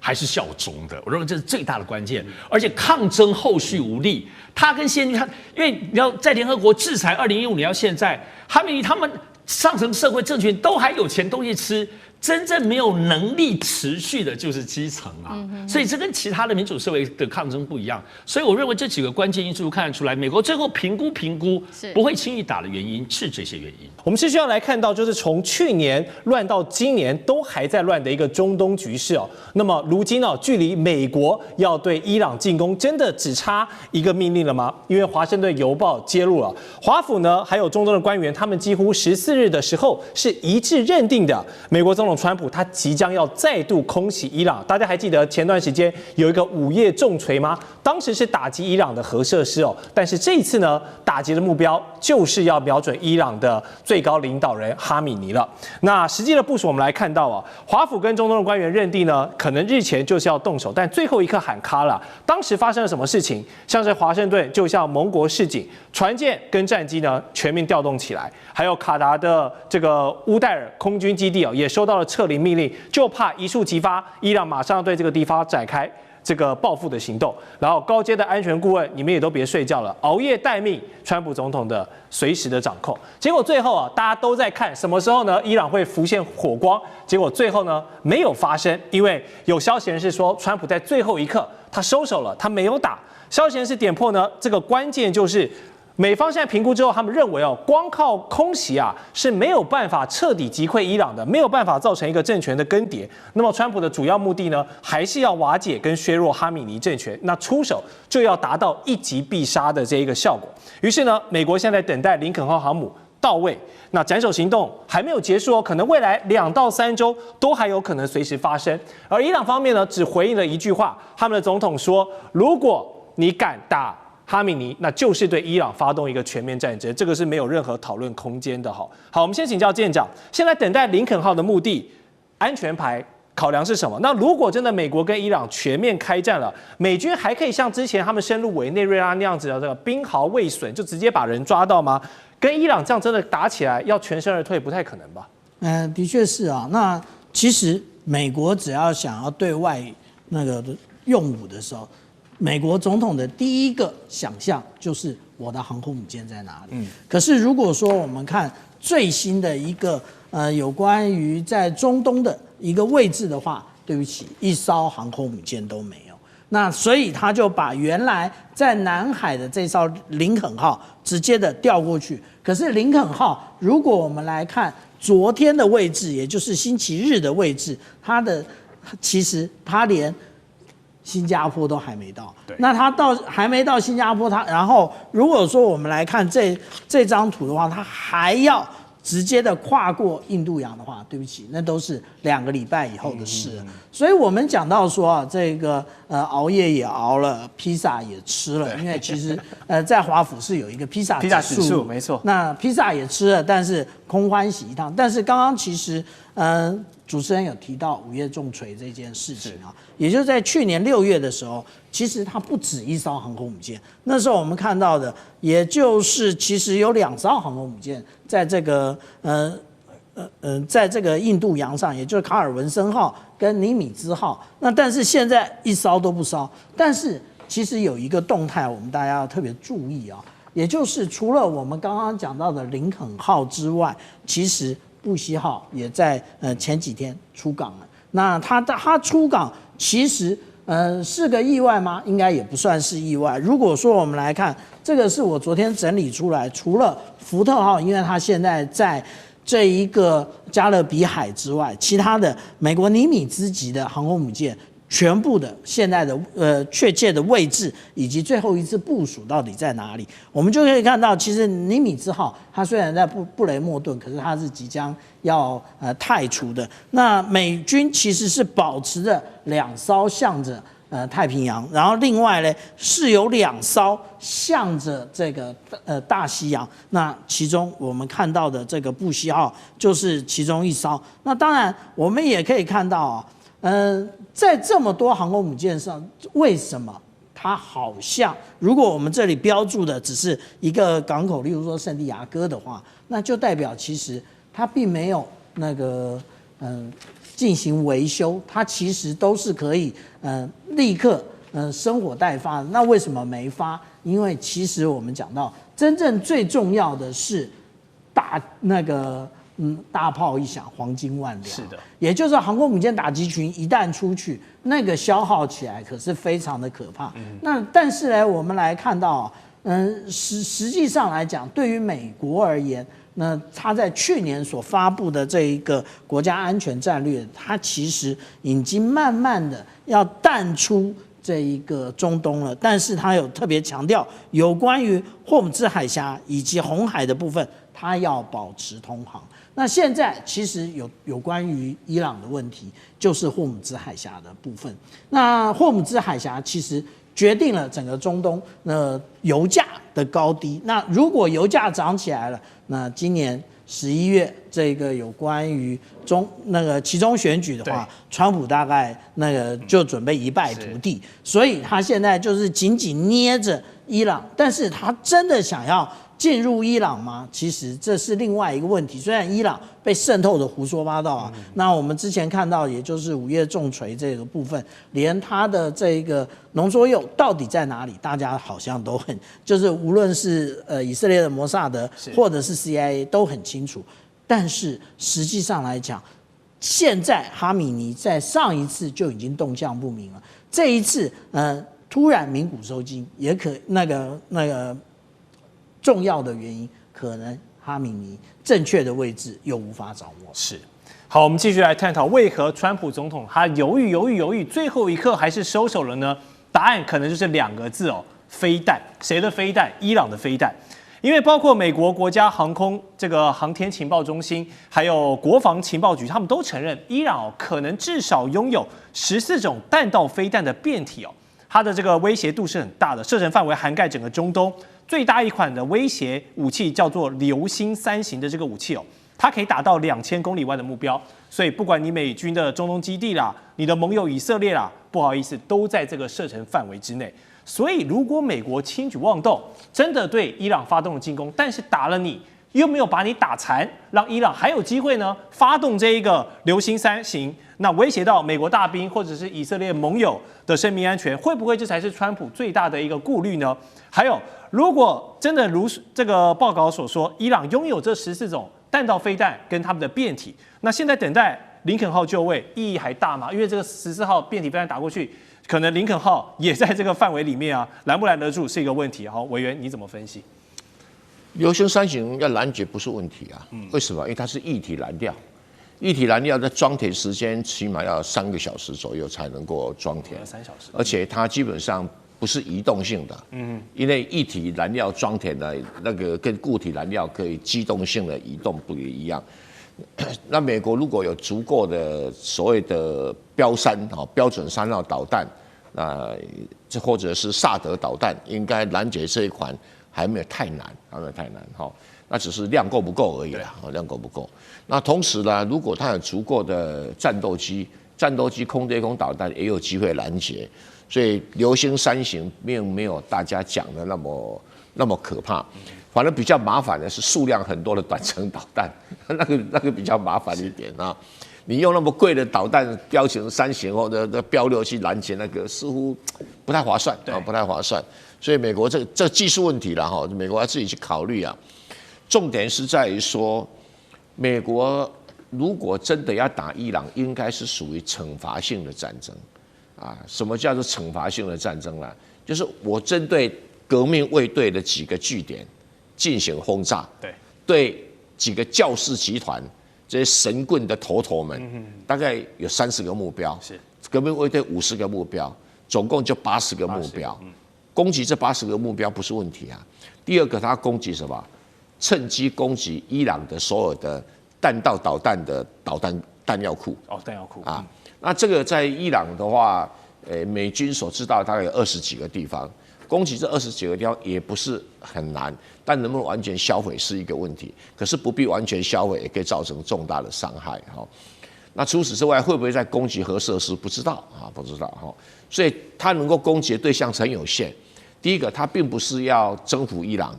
还是效忠的，我认为这是最大的关键。而且抗争后续无力，他跟现军，因为你要在联合国制裁2015年到现在，哈米尼他们上层社会政权都还有钱东西吃。真正没有能力持续的就是基层啊，所以这跟其他的民主社会的抗争不一样。所以我认为这几个关键因素看得出来，美国最后评估不会轻易打的原因是这些原因。我们是需要来看到，就是从去年乱到今年都还在乱的一个中东局势哦。那么如今哦，距离美国要对伊朗进攻，真的只差一个命令了吗？因为《华盛顿邮报》揭露了，华府呢还有中东的官员，他们几乎14日的时候是一致认定的，美国总统统川普他即将要再度空袭伊朗。大家还记得前段时间有一个午夜重锤吗？当时是打击伊朗的核设施哦，但是这一次呢，打击的目标就是要瞄准伊朗的最高领导人哈米尼了。那实际的部署我们来看到啊，华府跟中东的官员认定呢，可能日前就是要动手，但最后一刻喊卡了。当时发生了什么事情？像是华盛顿就向盟国示警，船舰跟战机呢全面调动起来，还有卡达的这个乌代尔空军基地也收到了撤离命令，就怕一触即发，伊朗马上要对这个地方展开这个报复的行动。然后高阶的安全顾问，你们也都别睡觉了，熬夜待命，川普总统的随时的掌控。结果最后大家都在看什么时候呢？伊朗会浮现火光。结果最后呢没有发生，因为有消息人士说，川普在最后一刻他收手了，他没有打。消息人士点破呢，这个关键就是美方现在评估之后，他们认为光靠空袭是没有办法彻底击溃伊朗的，没有办法造成一个政权的更迭。那么川普的主要目的呢，还是要瓦解跟削弱哈米尼政权，那出手就要达到一击必杀的这一个效果。于是呢，美国现在等待林肯号航母到位，那斩首行动还没有结束可能未来2到3周都还有可能随时发生。而伊朗方面呢，只回应了一句话，他们的总统说，如果你敢打哈米尼，那就是对伊朗发动一个全面战争，这个是没有任何讨论空间的。好，我们先请教舰长，现在等待林肯号的目的，安全牌考量是什么？那如果真的美国跟伊朗全面开战了，美军还可以像之前他们深入委内瑞拉那样子的这个兵毫未损，就直接把人抓到吗？跟伊朗这样真的打起来，要全身而退不太可能吧？的确是那其实美国只要想要对外那个用武的时候，美国总统的第一个想象就是我的航空母舰在哪里。可是如果说我们看最新的一个有关于在中东的一个位置的话，对不起，一艘航空母舰都没有。那所以他就把原来在南海的这艘林肯号直接的调过去。可是林肯号，如果我们来看昨天的位置，也就是星期日的位置，其实它连新加坡都还没到，那他还没到新加坡，然后如果说我们来看这张图的话，他还要直接的跨过印度洋的话，对不起，那都是2个礼拜以后的事了。所以我们讲到说这个熬夜也熬了，披萨也吃了，因为其实在华府是有一个披萨指数，没错。那披萨也吃了，但是空欢喜一趟。但是刚刚其实主持人有提到午夜重锤这件事情也就是在去年6月的时候，其实它不止一艘航空母舰。那时候我们看到的，也就是其实有2艘航空母舰在这个在这个印度洋上，也就是卡尔文森号跟尼米兹号。那但是现在一艘都不烧。但是其实有一个动态，我们大家要特别注意也就是除了我们刚刚讲到的林肯号之外，其实布希号也在前几天出港了。那他出港其实是个意外吗？应该也不算是意外。如果说我们来看，这个是我昨天整理出来，除了福特号，因为它现在在这一个加勒比海之外，其他的美国尼米兹级的航空母舰全部的现在的确切的位置以及最后一次部署到底在哪里，我们就可以看到，其实尼米兹号它虽然在布雷默顿，可是它是即将要汰除的。那美军其实是保持着2艘向着太平洋，然后另外呢是有2艘向着这个大西洋。那其中我们看到的这个布希号就是其中一艘。那当然我们也可以看到在这么多航空母舰上，为什么它好像，如果我们这里标注的只是一个港口，例如说圣地亚哥的话，那就代表其实它并没有那个进行维修，它其实都是可以立刻生火待发的。那为什么没发？因为其实我们讲到，真正最重要的是大炮一响，黄金万两。是的，也就是航空母舰打击群一旦出去，那个消耗起来可是非常的可怕。那但是呢，我们来看到，实际上来讲，对于美国而言，那他在去年所发布的这一个国家安全战略，它其实已经慢慢的要淡出这一个中东了，但是他有特别强调有关于霍姆兹海峡以及红海的部分，它要保持通航。那现在其实有关于伊朗的问题，就是霍姆兹海峡的部分。那霍姆兹海峡其实决定了整个中东油价的高低。那如果油价涨起来了，那今年11月这个有关于期中选举的话，川普大概就准备一败涂地，所以他现在就是紧紧捏着伊朗，但是他真的想要进入伊朗吗？其实这是另外一个问题。虽然伊朗被渗透的胡说八道啊，那我们之前看到，也就是5月重锤这个部分，连它的这个浓缩铀到底在哪里，大家好像都就是无论是以色列的摩萨德或者是 CIA 都很清楚。但是实际上来讲，现在哈米尼在上一次就已经动向不明了，这一次突然鸣鼓收惊，也可那个重要的原因，可能哈米尼正确的位置又无法掌握。是，好，我们继续来探讨为何川普总统他犹豫，最后一刻还是收手了呢？答案可能就是2个字哦，飞弹。谁的飞弹？伊朗的飞弹。因为包括美国国家航空这个航天情报中心，还有国防情报局，他们都承认伊朗可能至少拥有14种弹道飞弹的变体哦。它的这个威胁度是很大的，射程范围涵盖整个中东。最大一款的威胁武器叫做流星3型的这个武器哦，它可以打到2000公里外的目标。所以不管你美军的中东基地啦，你的盟友以色列啦，不好意思，都在这个射程范围之内。所以如果美国轻举妄动，真的对伊朗发动了进攻，但是打了你，又没有把你打残，让伊朗还有机会呢发动这一个流星3型，那威胁到美国大兵或者是以色列盟友的生命安全，会不会这才是川普最大的一个顾虑呢？还有，如果真的如这个报告所说，伊朗拥有这14种弹道飞弹跟他们的变体，那现在等待林肯号就位意义还大吗？因为这个14号变体飞弹打过去，可能林肯号也在这个范围里面啊，拦不拦得住是一个问题。好，委员你怎么分析？流星3型要拦截不是问题啊，为什么？因为它是液体燃料，液体燃料的装填时间起码要3个小时左右才能够装填3小时，而且它基本上不是移动性的，因为液体燃料装填的那个跟固体燃料可以机动性的移动不一样。那美国如果有足够的所谓的标准3号导弹，这或者是萨德导弹，应该拦截这一款还没有太难，那只是量够不够而已啦，量够不够。那同时呢，如果它有足够的战斗机空对空导弹也有机会拦截，所以流星3型并没有大家讲的那么可怕。反而比较麻烦的是数量很多的短程导弹，那个比较麻烦一点啊。你用那么贵的导弹标成3型或者标6去拦截那个，似乎不太划算啊，不太划算。所以美国这技术问题啦哈，美国要自己去考虑啊。重点是在于说，美国如果真的要打伊朗，应该是属于惩罚性的战争啊。什么叫做惩罚性的战争呢？就是我针对革命卫队的几个据点进行轰炸，对几个教士集团这些神棍的头们，大概有30个目标，是革命卫队50个目标，总共就80个目标。攻击这80个目标不是问题啊。第二个，他攻击什么？趁机攻击伊朗的所有的弹道导弹的弹药库。弹药库啊。那这个在伊朗的话，美军所知道大概有20几个地方。攻击这20几个地方也不是很难，但能不能完全销毁是一个问题。可是不必完全销毁，也可以造成重大的伤害哈。那除此之外，会不会再攻击核设施？不知道啊，不知道哈。所以它能够攻击的对象很有限。第一个，它并不是要征服伊朗；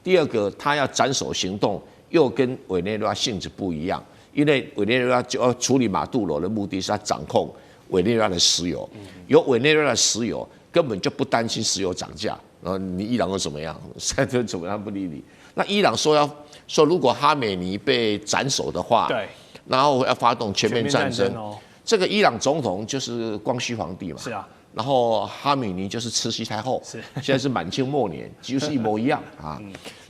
第二个，它要斩首行动又跟委内瑞拉性质不一样，因为委内瑞拉就要处理马杜罗的目的是要掌控委内瑞拉的石油，有委内瑞拉的石油。根本就不担心石油涨价，然后你伊朗又怎么样？现在怎么样不理你？那伊朗说如果哈梅尼被斩首的话，对，然后要发动全面战争哦。这个伊朗总统就是光绪皇帝嘛，是啊。然后哈梅尼就是慈禧太后，是现在是满清末年，几乎是一模一样啊。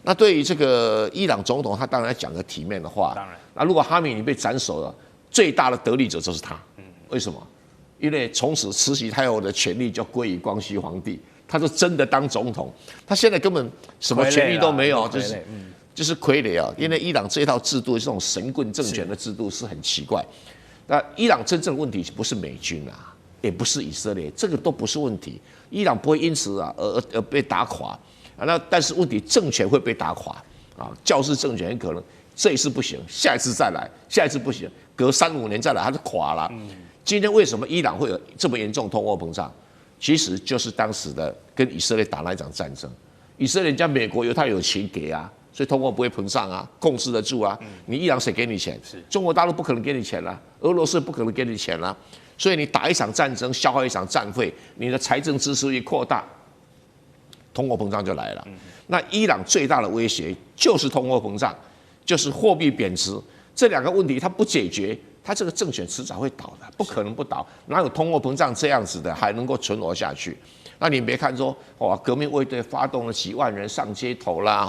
那对于这个伊朗总统，他当然要讲个体面的话。当然，那如果哈梅尼被斩首了，最大的得利者就是他。为什么？因为从此慈禧太后的权力就归于光绪皇帝，他就真的当总统。他现在根本什么权力都没有，就是就是傀儡啊，因为伊朗这一套制度，这种神棍政权的制度是很奇怪。那伊朗真正的问题不是美军啊，也不是以色列，这个都不是问题。伊朗不会因此啊而被打垮啊。那但是问题政权会被打垮啊，教士政权很可能这一次不行，下一次再来，下一次不行，隔3-5年再来，它就垮了。今天为什么伊朗会有这么严重通货膨胀？其实就是当时的跟以色列打那一场战争，以色列人家美国犹太有钱给啊，所以通货不会膨胀啊，控制得住啊。你伊朗谁给你钱？中国大陆不可能给你钱啦，俄罗斯不可能给你钱啦。所以你打一场战争，消耗一场战费，你的财政支出一扩大，通货膨胀就来了。那伊朗最大的威胁就是通货膨胀，就是货币贬值，这2个问题它不解决，它这个政权迟早会倒的，不可能不倒。哪有通货膨胀这样子的还能够存活下去？那你别看说哇，革命卫队发动了几万人上街头啦，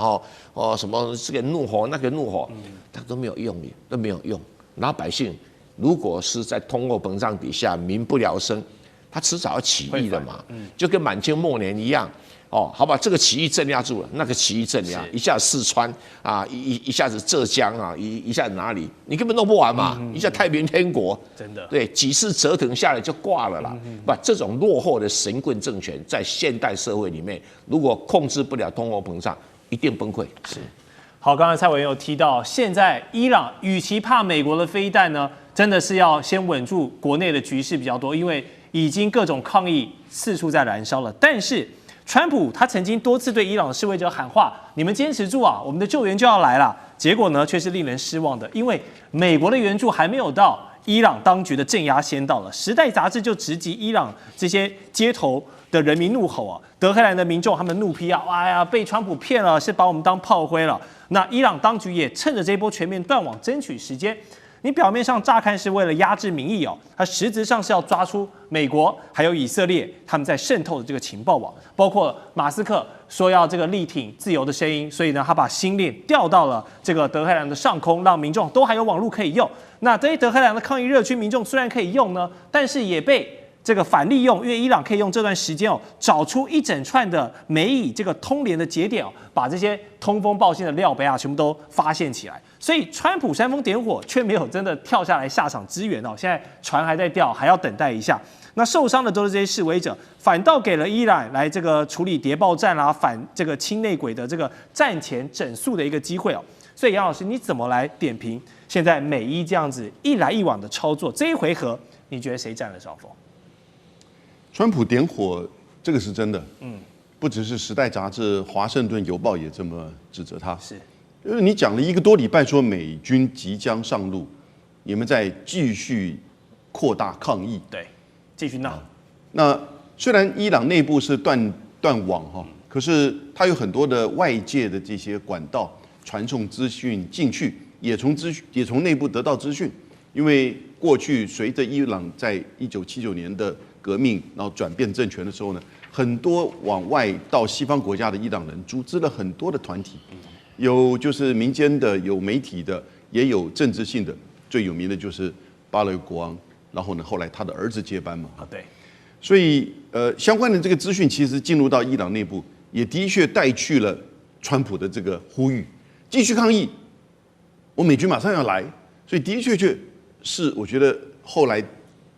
什么这个怒吼那个怒吼，它都没有用，都没有用。老百姓如果是在通货膨胀底下民不聊生，他迟早要起义的嘛，就跟满清末年一样。好吧，这个起义镇压住了，那个起义镇压，一下四川啊，一下子浙江啊，一下子哪里，你根本弄不完嘛，一下太平天国，真的，对，几次折腾下来就挂了啦。不，这种落后的神棍政权在现代社会里面，如果控制不了通货膨胀，一定崩溃。是。好，刚才蔡委员有提到，现在伊朗与其怕美国的飞弹呢，真的是要先稳住国内的局势比较多，因为已经各种抗议四处在燃烧了。但是川普他曾经多次对伊朗的示威者喊话：“你们坚持住啊，我们的救援就要来了。”结果呢，却是令人失望的，因为美国的援助还没有到，伊朗当局的镇压先到了。《时代》杂志就直击伊朗这些街头的人民怒吼啊，德黑兰的民众他们怒批啊，哎呀，被川普骗了，是把我们当炮灰了。那伊朗当局也趁着这波全面断网争取时间。你表面上乍看是为了压制民意哦，它实质上是要抓出美国还有以色列他们在渗透的这个情报网，包括马斯克说要这个力挺自由的声音，所以呢，他把星链调到了这个德黑兰的上空，让民众都还有网络可以用。那这些德黑兰的抗议热区民众虽然可以用呢，但是也被这个反利用，因为伊朗可以用这段时间哦，找出一整串的美以这个通联的节点哦，把这些通风报信的料杯啊，全部都发现起来。所以川普煽风点火，却没有真的跳下来下场支援哦。现在船还在掉，还要等待一下。那受伤的都是这些示威者，反倒给了伊朗来这个处理谍报战啦、反这个亲内鬼的这个战前整肃的一个机会哦。所以杨老师，你怎么来点评现在美伊这样子一来一往的操作？这一回合，你觉得谁占了上风？川普点火，这个是真的。不只是《时代》杂志，《华盛顿邮报》也这么指责他。是，因为你讲了1个多礼拜，说美军即将上路，你们在继续扩大抗议。对，继续闹。那虽然伊朗内部是断网哈，可是它有很多的外界的这些管道传送资讯进去，也从内部得到资讯。因为过去随着伊朗在1979年的革命，然后转变政权的时候呢，很多往外到西方国家的伊朗人组织了很多的团体，有就是民间的，有媒体的，也有政治性的。最有名的就是巴勒国王，然后呢，后来他的儿子接班嘛。对。所以相关的这个资讯其实进入到伊朗内部，也的确带去了川普的这个呼吁，继续抗议，我美军马上要来。所以的确是我觉得后来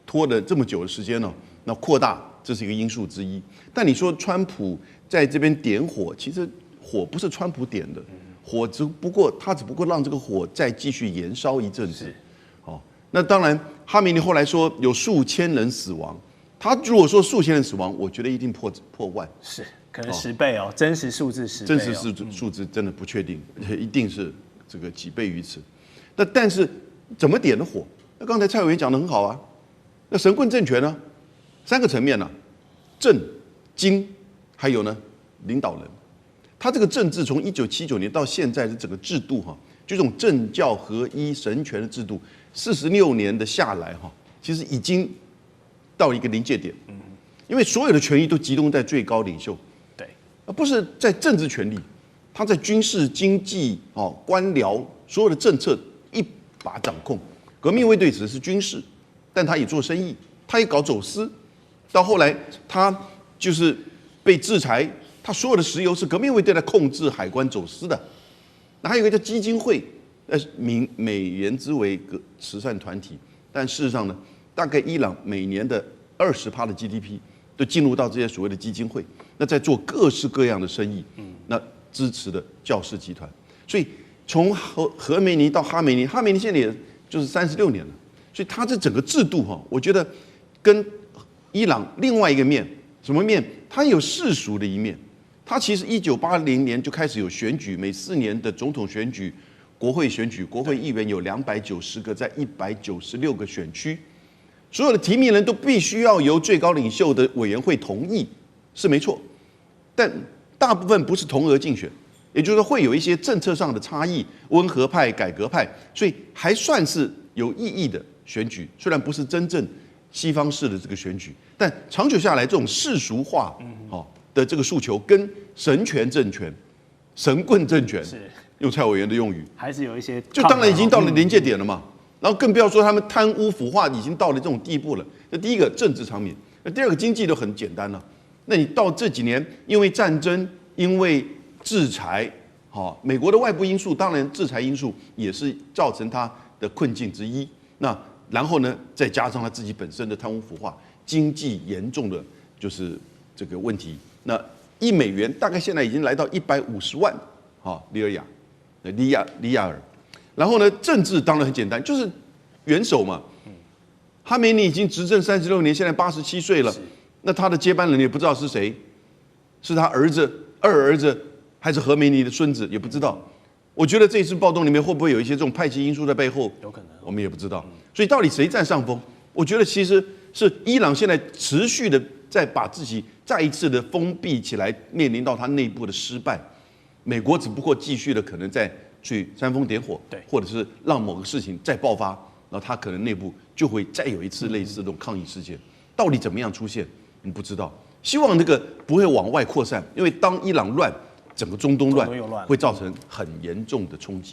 拖了这么久的时间呢，那扩大这是一个因素之一。但你说川普在这边点火，其实火不是川普点的，火只不过让这个火再继续延烧一阵子。那当然哈梅尼后来说有数千人死亡，他如果说数千人死亡，我觉得一定破万，是可能10倍哦，真实数字10倍。真实数字真的不确定，一定是这个几倍于此。但是怎么点的火？那刚才蔡委员讲得很好啊。那神棍政权呢，3个层面呢，政、经，还有呢领导人。他这个政治从1979年到现在的整个制度哈，就这种政教合一神权的制度，46年的下来哈，其实已经到一个临界点。因为所有的权力都集中在最高领袖，对，而不是在政治权力，他在军事、经济、官僚所有的政策一把掌控。革命卫队只是军事，但他也做生意，他也搞走私，到后来他就是被制裁，他所有的石油是革命卫队来控制海关走私的。那还有一个叫基金会，美元之为慈善团体，但事实上呢，大概伊朗每年的20%的 GDP 都进入到这些所谓的基金会，那在做各式各样的生意，那支持的教士集团，所以从何梅尼到哈梅尼，哈梅尼现在也就是36年了，所以他这整个制度哈，我觉得跟伊朗另外一个面，什么面？它有世俗的一面。它其实1980年就开始有选举，每4年的总统选举、国会选举，国会议员有290个，在196个选区，所有的提名人都必须要由最高领袖的委员会同意，是没错。但大部分不是同额竞选，也就是说会有一些政策上的差异，温和派、改革派，所以还算是有意义的选举，虽然不是真正西方式的这个选举，但长久下来，这种世俗化的这个诉求，跟神权政权、神棍政权，用蔡委员的用语，还是有一些，就当然已经到了临界点了嘛。然后更不要说他们贪污腐化已经到了这种地步了。那第一个政治场面，那第二个经济都很简单了。那你到这几年，因为战争，因为制裁，美国的外部因素，当然制裁因素也是造成他的困境之一。那然后呢，再加上他自己本身的贪污腐化，经济严重的就是这个问题。那1美元大概现在已经来到150万利亚尔。然后呢，政治当然很简单，就是元首嘛。哈梅尼已经执政36年，现在87岁了。那他的接班人也不知道是谁，是他儿子、二儿子，还是何梅尼的孙子，也不知道。我觉得这一次暴动里面会不会有一些这种派系因素在背后？有可能，我们也不知道。所以到底谁占上风？我觉得其实是伊朗现在持续的在把自己再一次的封闭起来，面临到他内部的失败。美国只不过继续的可能在去煽风点火，对，或者是让某个事情再爆发，然后他可能内部就会再有一次类似的这种抗议事件。到底怎么样出现，我们不知道。希望这个不会往外扩散，因为当伊朗乱，整个中东乱会造成很严重的冲击。